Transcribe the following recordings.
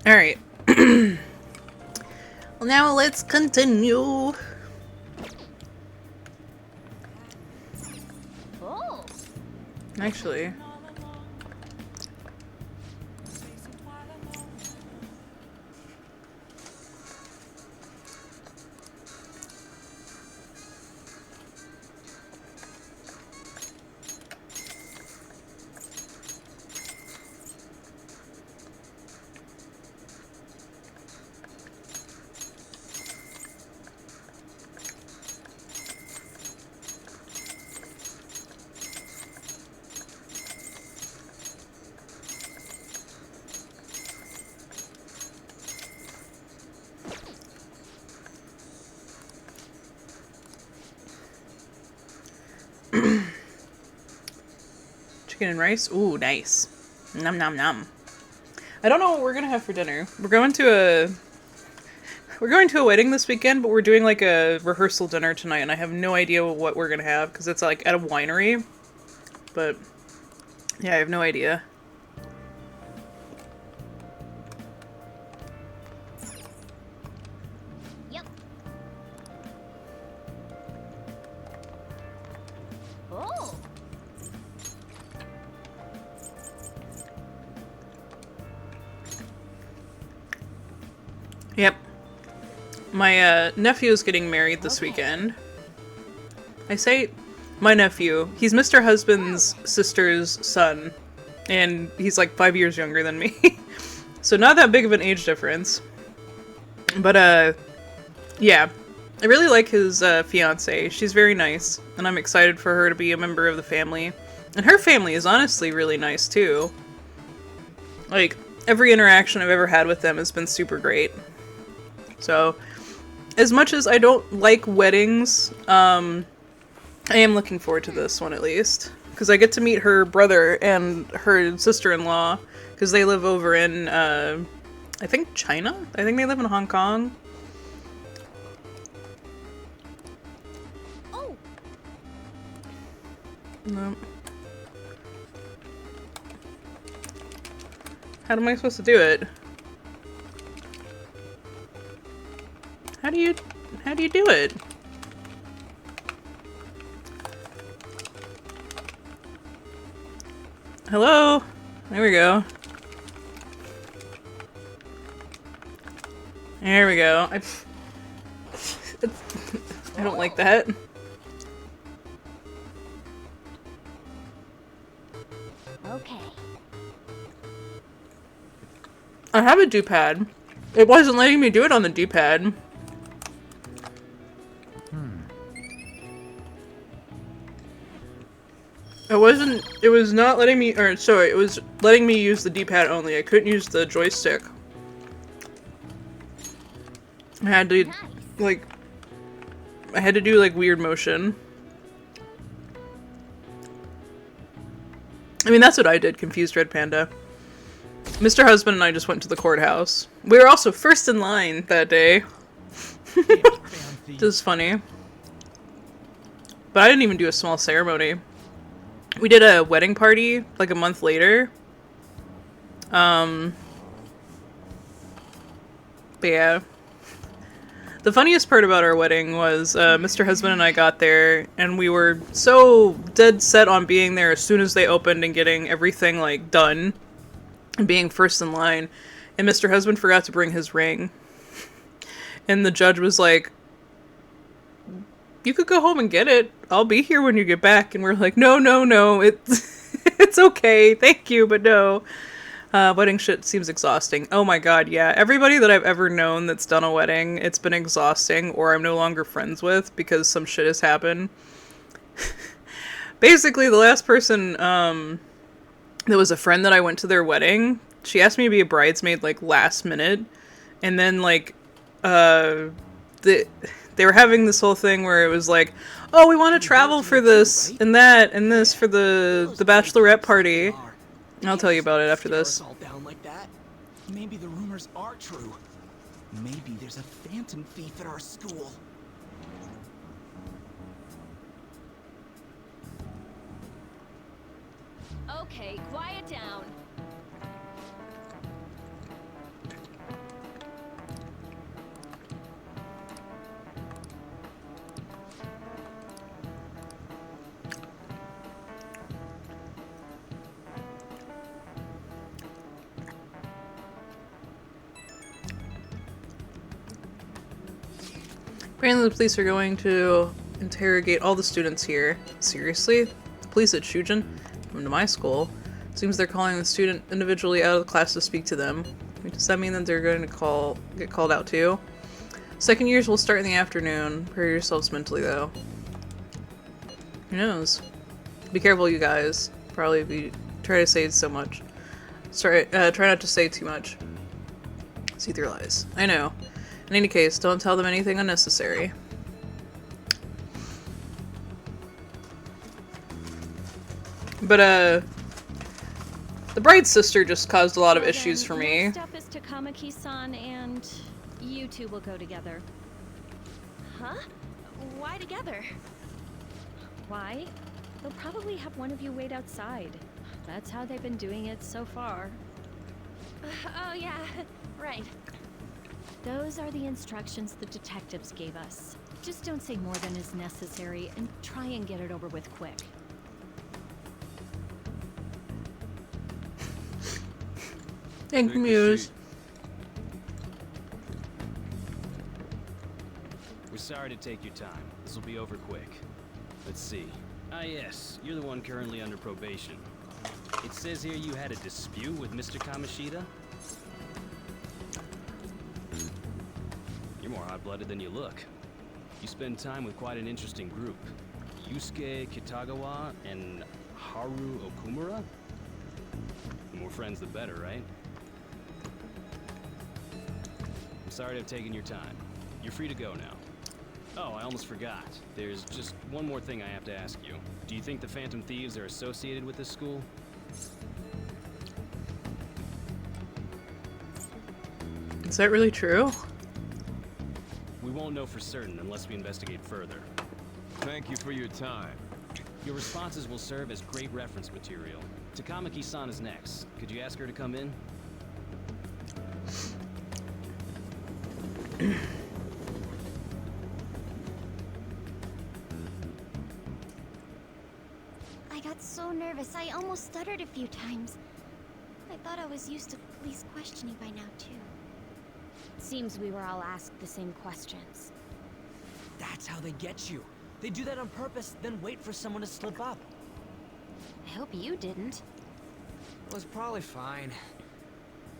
Alright. Well, now let's continue. Oh. Actually. Chicken and rice? Ooh, nice. Nom nom nom. I don't know what we're gonna have for dinner. We're going to a wedding this weekend, but we're doing like a rehearsal dinner tonight, and I have no idea what we're gonna have because it's like at a winery. But yeah, I have no idea. Yep. Oh. Yep. My nephew is getting married this weekend. I say my nephew. He's Mr. Husband's sister's son, and he's like 5 years younger than me. So not that big of an age difference. But yeah. I really like his fiance. She's very nice, and I'm excited for her to be a member of the family. And her family is honestly really nice too. Like, every interaction I've ever had with them has been super great. So, as much as I don't like weddings, I am looking forward to this one at least. Because I get to meet her brother and her sister-in-law, because they live over in, I think China? I think they live in Hong Kong. Oh. No. How am I supposed to do it? How do you do it? Hello? There we go. There we go. I don't like that. Okay. I have a D-pad. It wasn't letting me do it on the D-pad. It was not letting me, or sorry, it was letting me use the D-pad only. I couldn't use the joystick. I had to, like, I had to do, like, weird motion. I mean, that's what I did, confused Red Panda. Mr. Husband and I just went to the courthouse. We were also first in line that day. Which is funny. But I didn't even do a small ceremony. We did a wedding party, like, a month later. But yeah. The funniest part about our wedding was Mr. Husband and I got there, and we were so dead set on being there as soon as they opened and getting everything, like, done. And being first in line. And Mr. Husband forgot to bring his ring. And the judge was like, you could go home and get it. I'll be here when you get back. And we're like, no, no, no. It's okay. Thank you, but no. Wedding shit seems exhausting. Oh my god, yeah. Everybody that I've ever known that's done a wedding, it's been exhausting, or I'm no longer friends with because some shit has happened. Basically, the last person, there was a friend that I went to their wedding. She asked me to be a bridesmaid, like, last minute. And then, like, they were having this whole thing where it was like, oh, we want to travel for this, and that, and this for the bachelorette party. I'll tell you about it after this. All down like that. Maybe the rumors are true. Maybe there's a phantom thief at our school. Okay, quiet down. Apparently the police are going to interrogate all the students here. Seriously? The police at Shujin? Come to my school. Seems they're calling the student individually out of the class to speak to them. Does that mean that they're going to get called out too? Second years will start in the afternoon. Prepare yourselves mentally though. Who knows? Be careful, you guys. Probably be try to say so much. Try not to say too much. See through lies. I know. In any case, don't tell them anything unnecessary. But the bride's sister just caused a lot of issues for me. Next up is Takamaki-san, and you two will go together. Huh? Why together? Why? They'll probably have one of you wait outside. That's how they've been doing it so far. Oh yeah, right. Those are the instructions the detectives gave us. Just don't say more than is necessary and try and get it over with quick. Thank you, Muse. We're sorry to take your time. This will be over quick. Let's see. Ah yes, you're the one currently under probation. It says here you had a dispute with Mr. Kamishita? You're more hot-blooded than you look. You spend time with quite an interesting group. Yusuke Kitagawa and Haru Okumura? The more friends the better, right? I'm sorry to have taken your time. You're free to go now. Oh, I almost forgot. There's just one more thing I have to ask you. Do you think the Phantom Thieves are associated with this school? Is that really true? We won't know for certain unless we investigate further. Thank you for your time. Your responses will serve as great reference material. Takamaki-san is next. Could you ask her to come in? I got so nervous, I almost stuttered a few times. I thought I was used to police questioning by now, too. Seems we were all asked the same questions. That's how they get you. They do that on purpose, then wait for someone to slip up. I hope you didn't. It was probably fine.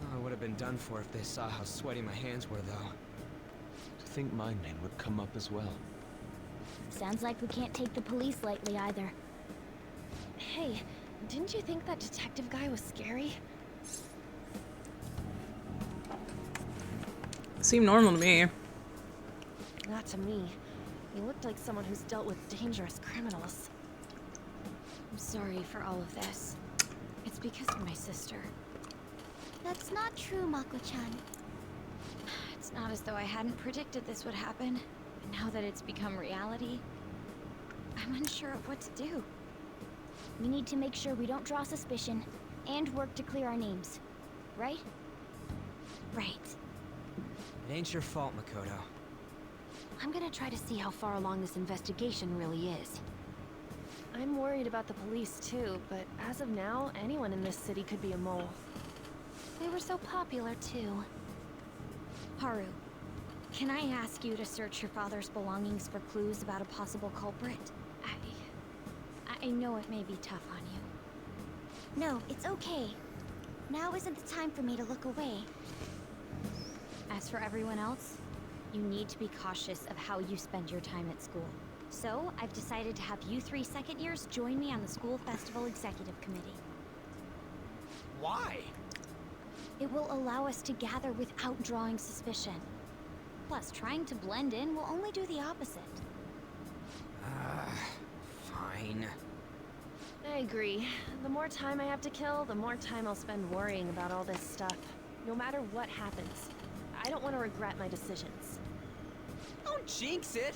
Oh, I would have been done for if they saw how sweaty my hands were, though. To think my name would come up as well. Sounds like we can't take the police lightly either. Hey, didn't you think that detective guy was scary? Seemed normal to me. Not to me. He looked like someone who's dealt with dangerous criminals. I'm sorry for all of this. It's because of my sister. That's not true, Mako-chan. It's not as though I hadn't predicted this would happen. And now that it's become reality, I'm unsure of what to do. We need to make sure we don't draw suspicion, and work to clear our names. Right? Right. It ain't your fault, Makoto. I'm gonna try to see how far along this investigation really is. I'm worried about the police too, but as of now, anyone in this city could be a mole. They were so popular, too. Haru, can I ask you to search your father's belongings for clues about a possible culprit? I know it may be tough on you. No, it's okay. Now isn't the time for me to look away. As for everyone else, you need to be cautious of how you spend your time at school. So, I've decided to have you three second years join me on the school festival executive committee. Why? It will allow us to gather without drawing suspicion. Plus, trying to blend in will only do the opposite. Fine. I agree. The more time I have to kill, the more time I'll spend worrying about all this stuff. No matter what happens. I don't want to regret my decisions. Don't jinx it!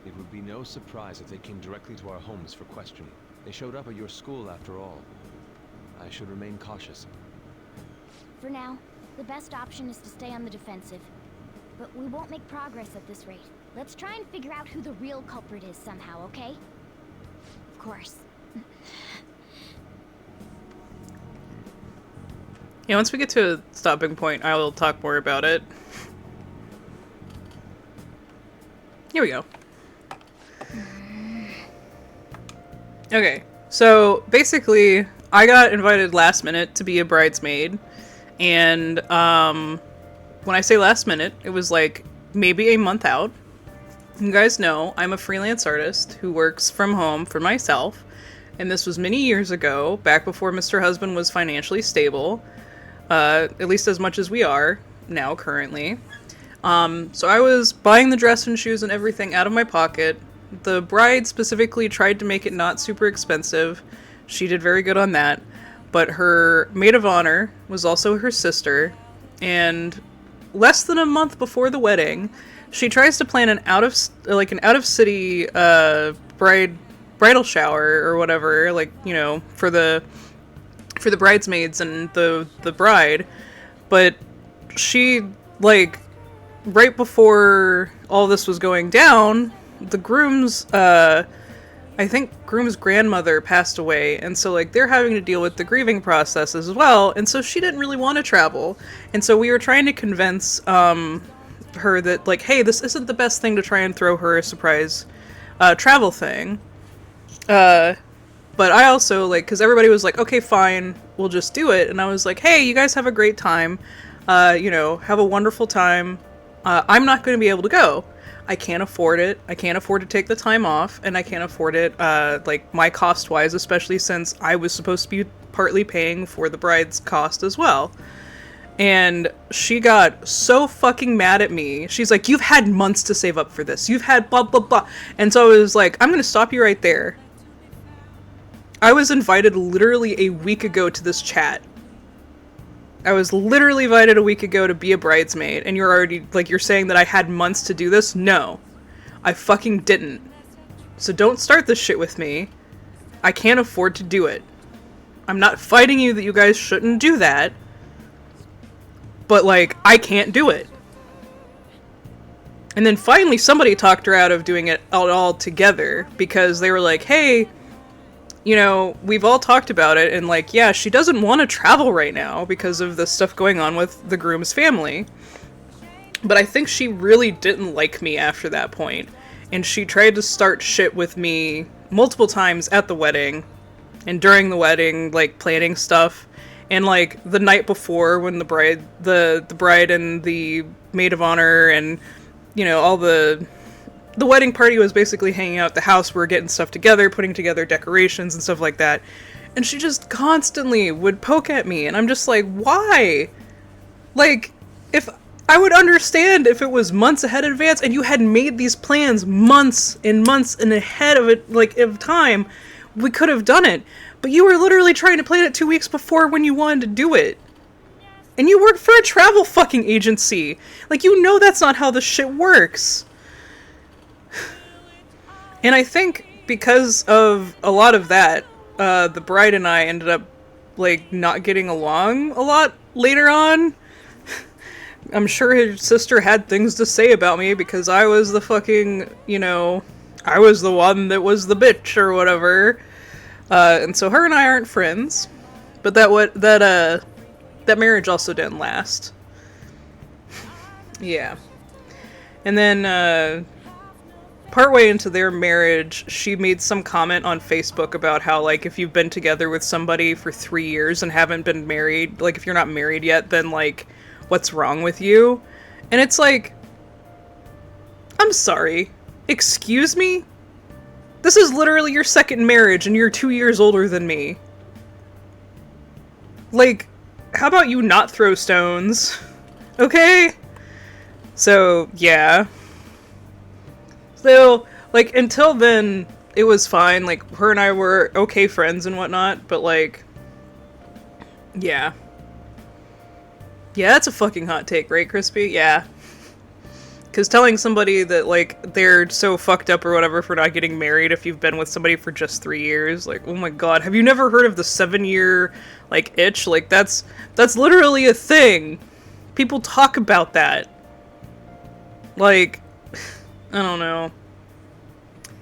It would be no surprise if they came directly to our homes for questioning. They showed up at your school after all. I should remain cautious. For now, the best option is to stay on the defensive. But we won't make progress at this rate. Let's try and figure out who the real culprit is somehow, okay? Of course. Yeah, once we get to a stopping point, I will talk more about it. Here we go. Okay, so basically, I got invited last minute to be a bridesmaid, and when I say last minute, it was like maybe a month out. You guys know I'm a freelance artist who works from home for myself, and this was many years ago, back before Mr. Husband was financially stable, at least as much as we are now currently. So I was buying the dress and shoes and everything out of my pocket. The bride specifically tried to make it not super expensive. She did very good on that. But her maid of honor was also her sister. And less than a month before the wedding, she tries to plan an out of city bridal shower or whatever, like, you know, for the bridesmaids and the bride. But she, like, right before all this was going down, the groom's grandmother passed away, and so, like, they're having to deal with the grieving process as well, and so she didn't really want to travel, and so we were trying to convince her that, like, hey, this isn't the best thing to try and throw her a surprise travel thing. But I also, like, because everybody was like, okay, fine, we'll just do it, and I was like, hey, you guys have a great time, you know, have a wonderful time. I'm not going to be able to go. I can't afford it. I can't afford to take the time off, and I can't afford it, like, my cost-wise, especially since I was supposed to be partly paying for the bride's cost as well. And she got so fucking mad at me. She's like, you've had months to save up for this. You've had blah, blah, blah. And so I was like, I'm going to stop you right there. I was invited literally a week ago to this chat. I was literally invited a week ago to be a bridesmaid, and you're already, like, you're saying that I had months to do this? No. I fucking didn't. So don't start this shit with me. I can't afford to do it. I'm not fighting you that you guys shouldn't do that. But, like, I can't do it. And then finally somebody talked her out of doing it all together, because they were like, hey, you know, we've all talked about it, and, like, yeah, she doesn't want to travel right now because of the stuff going on with the groom's family. But I think she really didn't like me after that point, and she tried to start shit with me multiple times at the wedding, and during the wedding, like, planning stuff, and, like, the night before when the bride and the maid of honor and, you know, all the wedding party was basically hanging out at the house. We were getting stuff together, putting together decorations and stuff like that. And she just constantly would poke at me. And I'm just like, why? Like, if I would understand if it was months ahead in advance and you had made these plans months and ahead of it, like, of time, we could have done it. But you were literally trying to plan it 2 weeks before when you wanted to do it. And you work for a travel fucking agency. Like, you know that's not how this shit works. And I think because of a lot of that, the bride and I ended up, like, not getting along a lot later on. I'm sure his sister had things to say about me because I was the fucking, you know, I was the one that was the bitch or whatever. And so her and I aren't friends. But that marriage also didn't last. Yeah. And then, partway into their marriage, she made some comment on Facebook about how, like, if you've been together with somebody for 3 years and haven't been married, like, if you're not married yet, then, like, what's wrong with you? And it's like, I'm sorry. Excuse me? This is literally your second marriage and you're 2 years older than me. Like, how about you not throw stones? Okay? So, yeah. So, like, until then, it was fine. Like, her and I were okay friends and whatnot, but, like, yeah. Yeah, that's a fucking hot take, right, Crispy? Yeah. Because telling somebody that, like, they're so fucked up or whatever for not getting married if you've been with somebody for just 3 years, like, oh my god, have you never heard of the 7-year, like, itch? Like, that's literally a thing. People talk about that. Like, I don't know.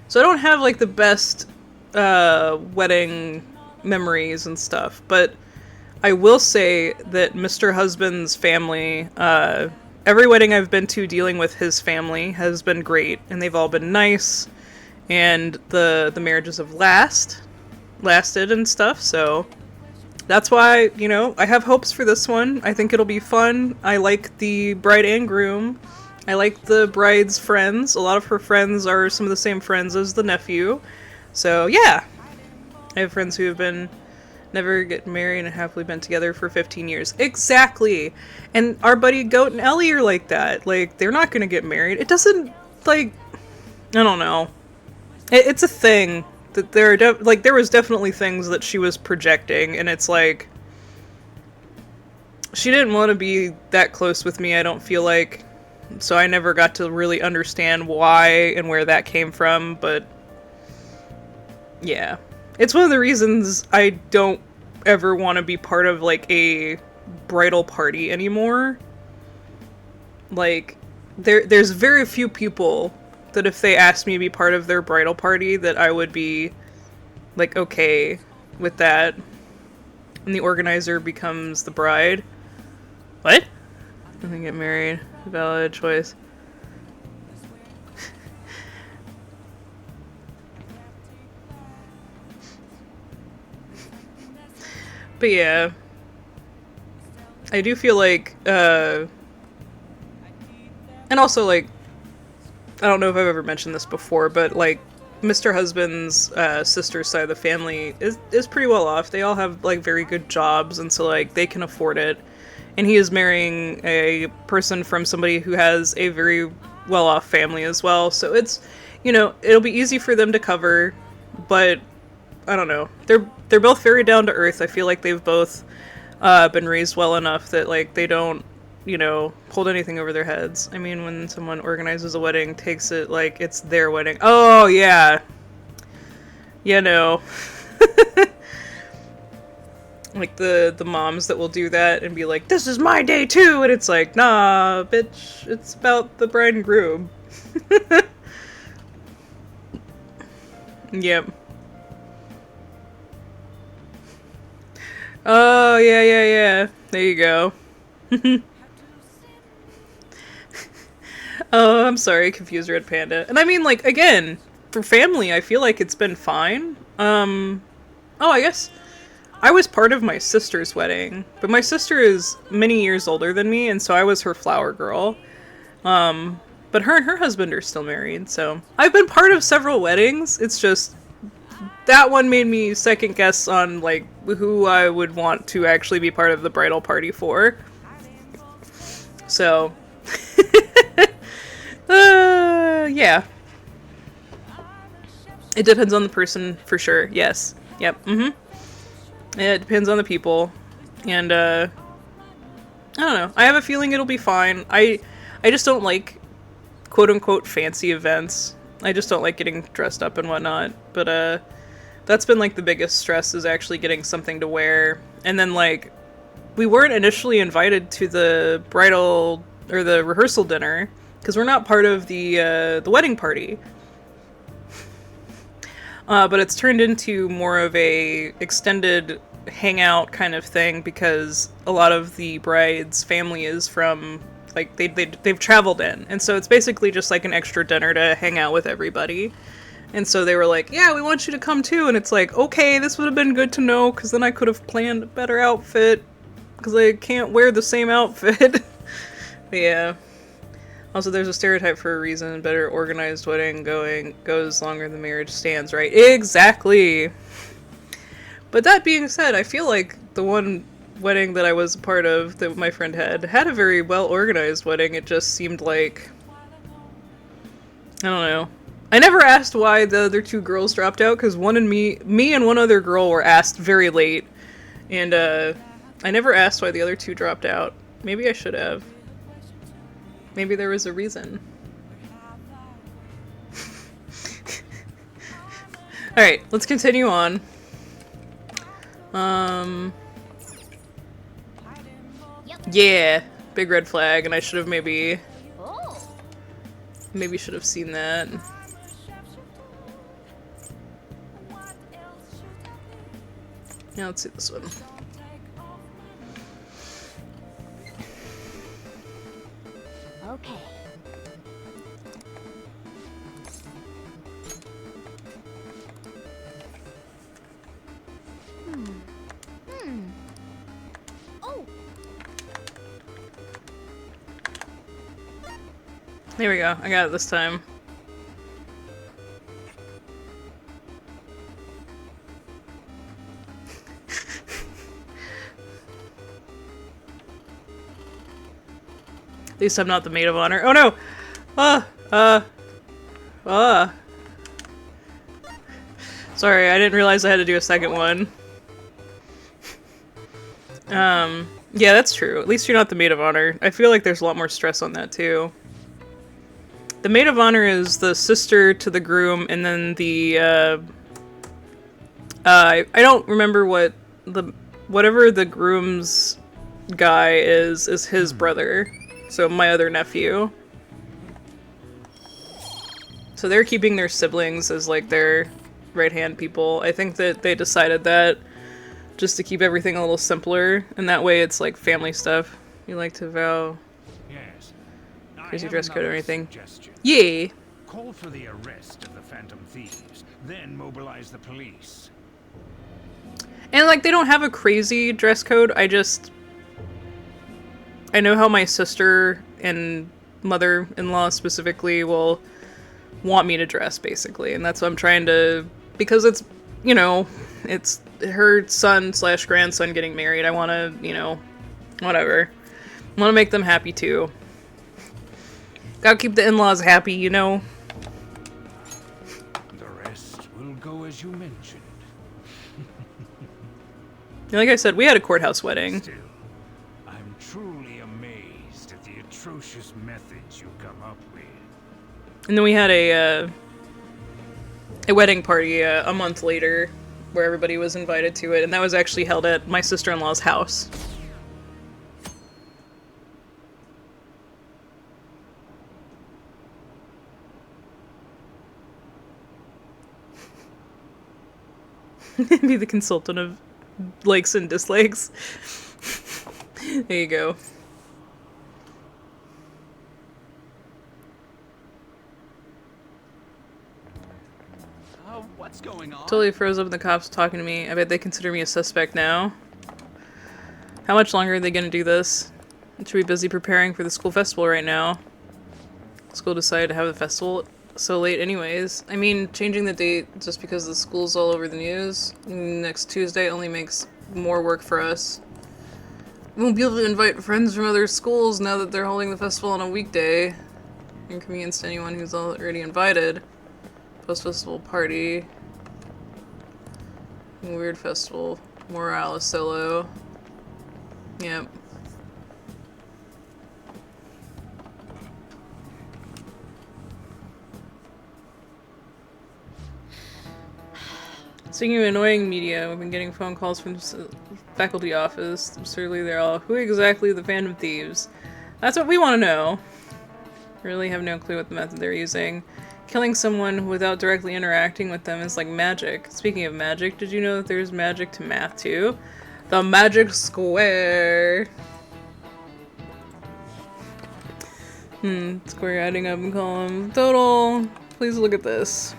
So I don't have, like, the best wedding memories and stuff, but I will say that Mr. Husband's family every wedding I've been to dealing with his family has been great, and they've all been nice, and the marriages have lasted and stuff, so that's why, you know, I have hopes for this one. I think it'll be fun. I like the bride and groom. I like the bride's friends. A lot of her friends are some of the same friends as the nephew. So, yeah. I have friends who have been never get married and happily been together for 15 years. Exactly! And our buddy Goat and Ellie are like that. Like, they're not gonna get married. It doesn't, like, I don't know. It's a thing. That there are there was definitely things that she was projecting, and it's like she didn't want to be that close with me, I don't feel like, so I never got to really understand why and where that came from. But yeah, it's one of the reasons I don't ever want to be part of like a bridal party anymore. Like there's very few people that if they asked me to be part of their bridal party that I would be, like, okay with that. And the organizer becomes the bride. What? I think get married. Valid choice. But yeah. I do feel like, and also, like, I don't know if I've ever mentioned this before, but, like, Mr. Husband's sister's side of the family is pretty well off. They all have, like, very good jobs, and so, like, they can afford it. And he is marrying a person from somebody who has a very well-off family as well. So it's, you know, it'll be easy for them to cover, but I don't know. They're both very down to earth. I feel like they've both been raised well enough that, like, they don't, you know, hold anything over their heads. I mean, when someone organizes a wedding, takes it like it's their wedding. Oh, yeah. You know. Like, the moms that will do that and be like, this is my day too! And it's like, nah, bitch, it's about the bride and groom. Yep. Oh, yeah. There you go. Oh, I'm sorry, confused Red Panda. And I mean, like, again, for family, I feel like it's been fine. Oh, I guess I was part of my sister's wedding, but my sister is many years older than me, and so I was her flower girl. But her and her husband are still married, so I've been part of several weddings. It's just that one made me second guess on, like, who I would want to actually be part of the bridal party for. So yeah. It depends on the person, for sure. Yes. Yep. It depends on the people. And, I don't know. I have a feeling it'll be fine. I just don't like quote-unquote fancy events. I just don't like getting dressed up and whatnot. But, that's been, like, the biggest stress, is actually getting something to wear. And then, like, we weren't initially invited to the bridal, or the rehearsal dinner, because we're not part of the wedding party. But it's turned into more of a extended hangout kind of thing, because a lot of the bride's family is from, like, they've traveled in. And so it's basically just like an extra dinner to hang out with everybody. And so they were like, yeah, we want you to come too. And it's like, okay, this would have been good to know, because then I could have planned a better outfit, because I can't wear the same outfit. Yeah. Also, there's a stereotype for a reason. Better organized wedding goes longer than marriage stands, right? Exactly! But that being said, I feel like the one wedding that I was a part of, that my friend had a very well-organized wedding. It just seemed like, I don't know. I never asked why the other two girls dropped out, because me and one other girl were asked very late. And, I never asked why the other two dropped out. Maybe I should have. Maybe there was a reason. Alright, let's continue on. Yeah, big red flag, and I should have maybe should have seen that. Now let's see this one. Okay. Oh, There we go. I got it this time. At least I'm not the maid of honor. Oh no! Sorry, I didn't realize I had to do a second one. Yeah, that's true. At least you're not the maid of honor. I feel like there's a lot more stress on that too. The maid of honor is the sister to the groom, and then the, I don't remember what whatever the groom's guy is his brother. So my other nephew. So they're keeping their siblings as like their right-hand people. I think that they decided that just to keep everything a little simpler, and that way it's like family stuff. You like to vow Yes. crazy dress code or anything? Suggestion. Yay! Call for the arrest of the Phantom Thieves, then mobilize the police. And like they don't have a crazy dress code. I know how my sister and mother-in-law specifically will want me to dress, basically, and that's what I'm trying to, because it's, you know, it's her son/grandson getting married. I want to, you know, whatever. I want to make them happy too. Gotta keep the in-laws happy, you know. The rest will go as you mentioned. Like I said, we had a courthouse wedding. Still, I'm truly amazed at the atrocious methods you come up with. And then we had a wedding party a month later where everybody was invited to it, and that was actually held at my sister-in-law's house. Be the consultant of likes and dislikes. There you go. What's going on? Totally froze up and the cops talking to me. I bet they consider me a suspect now. How much longer are they gonna do this? I should be busy preparing for the school festival right now. School decided to have the festival so late anyways. I mean, changing the date just because the school's all over the news next Tuesday only makes more work for us. We won't be able to invite friends from other schools now that they're holding the festival on a weekday. Inconvenience to anyone who's already invited. Post-festival party. Weird festival. Morale is solo. Yep. Speaking of annoying media, we've been getting phone calls from the faculty office. Absurdly, they're all, who exactly are the Phantom Thieves? That's what we want to know. Really have no clue what the method they're using. Killing someone without directly interacting with them is like magic. Speaking of magic, did you know that there's magic to math too? The magic square! Square adding up and column. Total. Please look at this.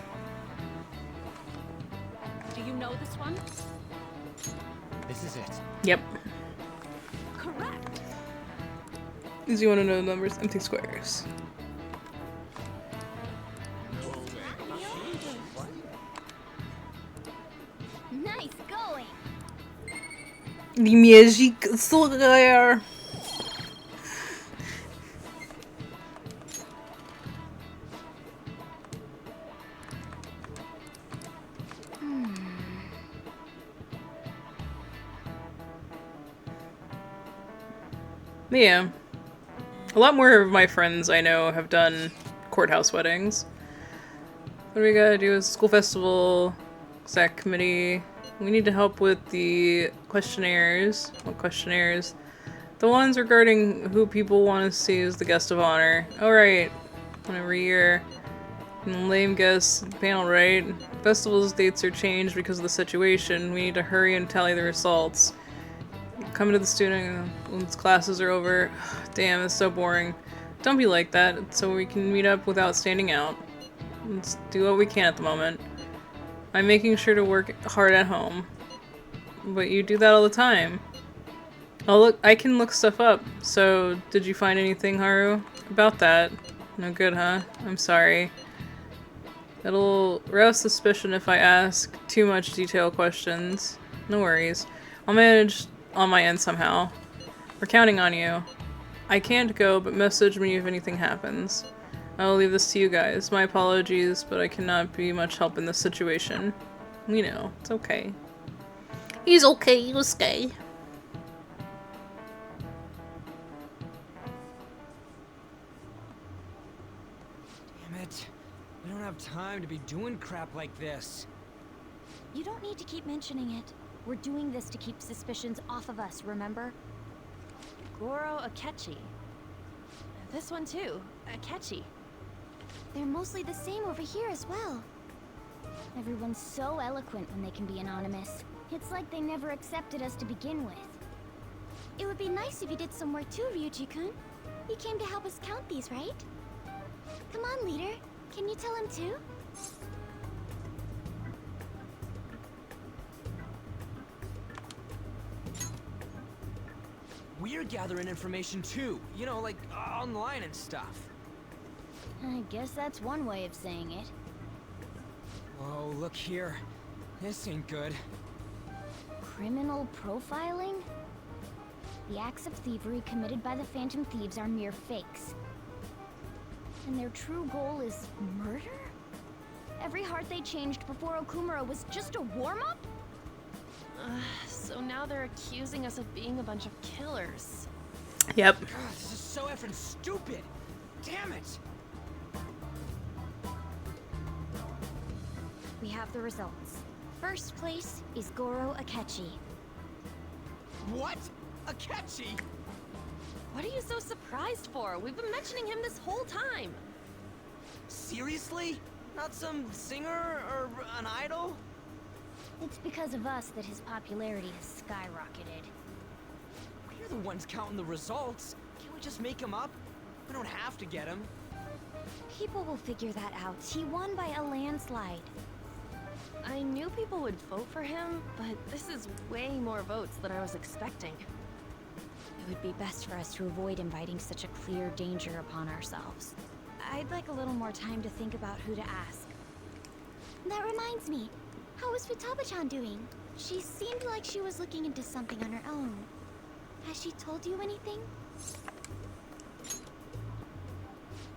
Do you know this one? This is it. Yep. Correct. Easy, you want to know the numbers? Empty squares. nice going. The magic square. Yeah. A lot more of my friends I know have done courthouse weddings. What do we gotta do? School festival, exec committee. We need to help with the questionnaires. What questionnaires? The ones regarding who people want to see as the guest of honor. Alright. Every year. Lame guess panel, right? Festival's dates are changed because of the situation. We need to hurry and tally the results. Coming to the student once classes are over. Damn, it's so boring. Don't be like that, so we can meet up without standing out. Let's do what we can at the moment. I'm making sure to work hard at home. But you do that all the time. Oh look, I can look stuff up. So, did you find anything, Haru? About that? No good, huh? I'm sorry. It'll rouse suspicion if I ask too much detailed questions. No worries. I'll manage on my end somehow. We're counting on you. I can't go, but message me if anything happens. I will leave this to you guys. My apologies, but I cannot be much help in this situation. We know. It's okay. He's okay, Yusuke. Damn it. We don't have time to be doing crap like this. You don't need to keep mentioning it. We're doing this to keep suspicions off of us, remember? Goro Akechi. This one too, Akechi. They're mostly the same over here as well. Everyone's so eloquent when they can be anonymous. It's like they never accepted us to begin with. It would be nice if you did some work too, Ryuji-kun. He came to help us count these, right? Come on, leader. Can you tell him too? We're gathering information too, you know, like online and stuff. I guess that's one way of saying it. Whoa, look here. This ain't good. Criminal profiling? The acts of thievery committed by the Phantom Thieves are mere fakes. And their true goal is murder? Every heart they changed before Okumura was just a warm-up? So now they're accusing us of being a bunch of killers. Yep. God, this is so effing stupid. Damn it. We have the results. First place is Goro Akechi. What? Akechi? What are you so surprised for? We've been mentioning him this whole time. Seriously? Not some singer or an idol? It's because of us that his popularity has skyrocketed. We're the ones counting the results. Can't we just make him up? We don't have to get him. People will figure that out. He won by a landslide. I knew people would vote for him, but this is way more votes than I was expecting. It would be best for us to avoid inviting such a clear danger upon ourselves. I'd like a little more time to think about who to ask. That reminds me. How is Futaba-chan doing? She seemed like she was looking into something on her own. Has she told you anything?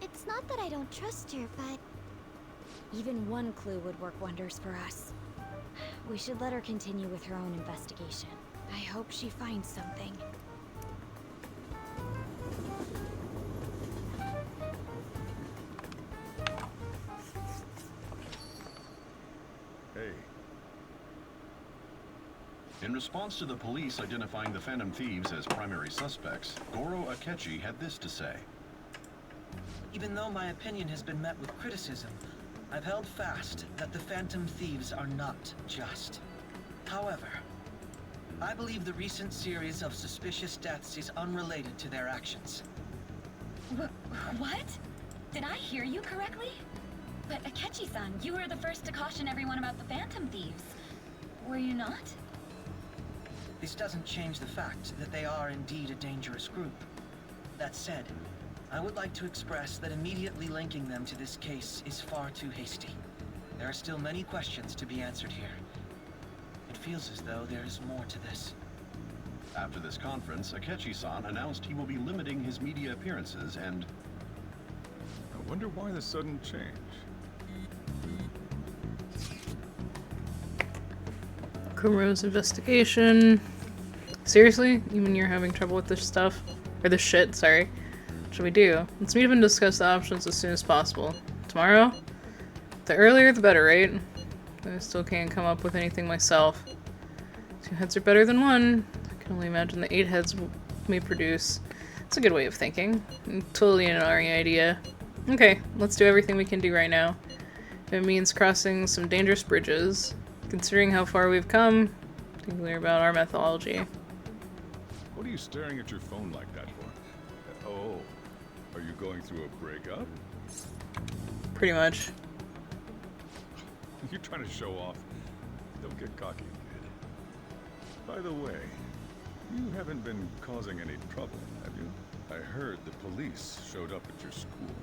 It's not that I don't trust her, but... even one clue would work wonders for us. We should let her continue with her own investigation. I hope she finds something. Hey. In response to the police identifying the Phantom Thieves as primary suspects, Goro Akechi had this to say. Even though my opinion has been met with criticism, I've held fast that the Phantom Thieves are not just. However, I believe the recent series of suspicious deaths is unrelated to their actions. What? Did I hear you correctly? But Akechi-san, you were the first to caution everyone about the Phantom Thieves. Were you not? This doesn't change the fact that they are indeed a dangerous group. That said, I would like to express that immediately linking them to this case is far too hasty. There are still many questions to be answered here. It feels as though there is more to this. After this conference, Akechi-san announced he will be limiting his media appearances and... I wonder why the sudden change. Kumro's investigation. Seriously? Even you're having trouble with this stuff? Or this shit, sorry. What should we do? Let's meet up and discuss the options as soon as possible. Tomorrow? The earlier the better, right? I still can't come up with anything myself. 2 heads are better than 1. I can only imagine the 8 heads may produce. It's a good way of thinking. Totally an Ari idea. Okay, let's do everything we can do right now. If it means crossing some dangerous bridges. Considering how far we've come, particularly about our methodology. What are you staring at your phone like that for? Oh, Are you going through a breakup? Pretty much. You're trying to show off. Don't get cocky, kid. By the way, you haven't been causing any trouble, have you? I heard the police showed up at your school.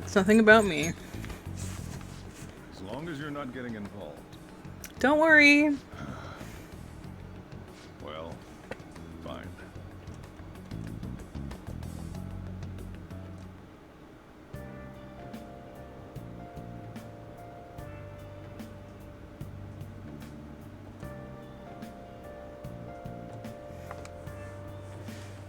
It's nothing about me. As long as you're not getting involved. Don't worry. Well, fine.